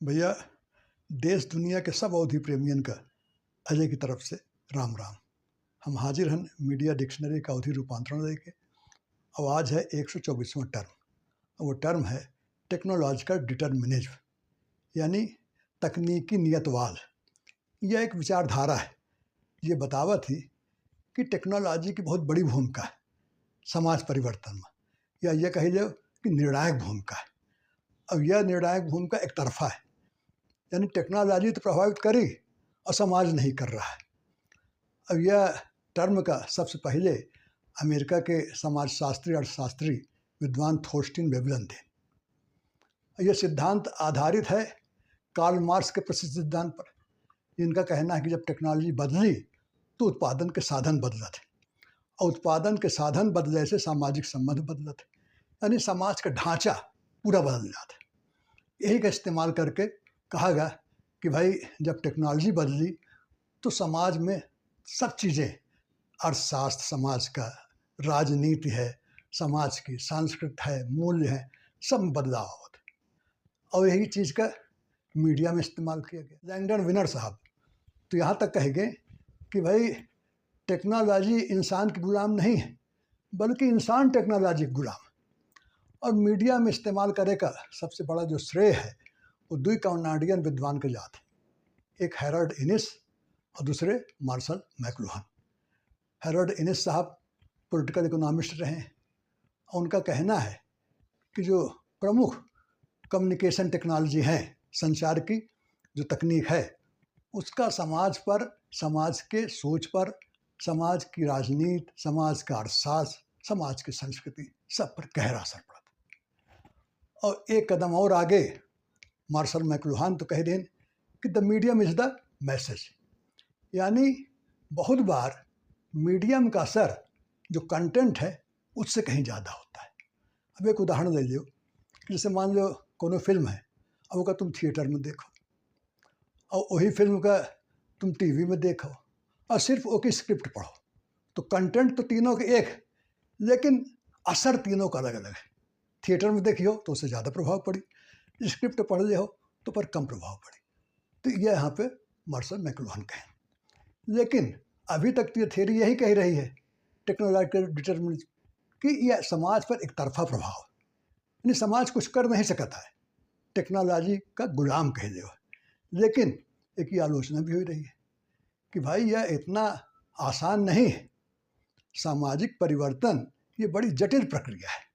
भैया, देश दुनिया के सब अवधि प्रेमियन का अजय की तरफ से राम राम। हम हाजिर हन मीडिया डिक्शनरी का अवधि रूपांतरण लेके। अब आज है 124वां टर्म। वो टर्म है टेक्नोलॉजिकल डिटर्मिनिज्म, यानी तकनीकी नियतवाद। यह एक विचारधारा है। ये बतावत थी कि टेक्नोलॉजी की बहुत बड़ी भूमिका है समाज परिवर्तन में, या यह कही जाए कि निर्णायक भूमिका है। अब यह निर्णायक भूमिका एक तरफा है, यानी टेक्नोलॉजी तो प्रभावित करी और समाज नहीं कर रहा है। अब यह टर्म का सबसे पहले अमेरिका के समाजशास्त्री अर्थशास्त्री विद्वान थोर्स्टीन वेबलन थे। यह सिद्धांत आधारित है कार्ल मार्क्स के प्रसिद्ध सिद्धांत पर, जिनका कहना है कि जब टेक्नोलॉजी बदली तो उत्पादन के साधन बदलत है, और उत्पादन के साधन बदले से सामाजिक संबंध बदलत है, यानी समाज का ढांचा पूरा बदल जाता है। यही का इस्तेमाल करके कहा गया कि भाई जब टेक्नोलॉजी बदली तो समाज में सब चीज़ें, अर्थशास्त्र समाज का, राजनीति है समाज की, संस्कृति है, मूल्य है, सब में बदलाव होता है। और यही चीज़ का मीडिया में इस्तेमाल किया गया। लैंगडन विनर साहब तो यहाँ तक कहेंगे कि भाई टेक्नोलॉजी इंसान की गुलाम नहीं है, बल्कि इंसान टेक्नोलॉजी के गुलाम है। और मीडिया में इस्तेमाल करे का सबसे बड़ा जो श्रेय है वो दो कनाडियन विद्वान के जाते हैं, एक हैरोल्ड इनिस और दूसरे मार्शल मैकलुहान। हैरोल्ड इनिस साहब पॉलिटिकल इकोनॉमिस्ट रहे हैं, और उनका कहना है कि जो प्रमुख कम्युनिकेशन टेक्नोलॉजी है, संचार की जो तकनीक है, उसका समाज पर, समाज के सोच पर, समाज की राजनीति, समाज का अर्थशास्त्र, समाज की संस्कृति, सब पर गहरा असर पड़ता है। और एक कदम और आगे मार्शल मैकलुहान तो कह दें कि the medium is the message, यानी बहुत बार मीडियम का असर जो कंटेंट है उससे कहीं ज़्यादा होता है। अब एक उदाहरण ले लो, जैसे मान लो कोनो फिल्म है, अब वो का तुम थिएटर में देखो, और वही फिल्म का तुम टीवी में देखो, और सिर्फ उसकी स्क्रिप्ट पढ़ो, तो कंटेंट तो तीनों के एक, लेकिन असर तीनों का अलग अलग है। थिएटर में देखियो तो उससे ज़्यादा प्रभाव पड़ी, स्क्रिप्ट पढ़ ले हो तो पर कम प्रभाव पड़ी। तो यह यहाँ पे मार्शल मैकलुहान कहें। लेकिन अभी तक तो ये थ्योरी यही कह रही है टेक्नोलॉजिकल डिटर्मिनिज्म कि यह समाज पर एक तरफा प्रभाव है, यानी समाज कुछ कर नहीं सकता है, टेक्नोलॉजी का गुलाम कह दे। लेकिन एक ये आलोचना भी हो रही है कि भाई यह इतना आसान नहीं है, सामाजिक परिवर्तन ये बड़ी जटिल प्रक्रिया है।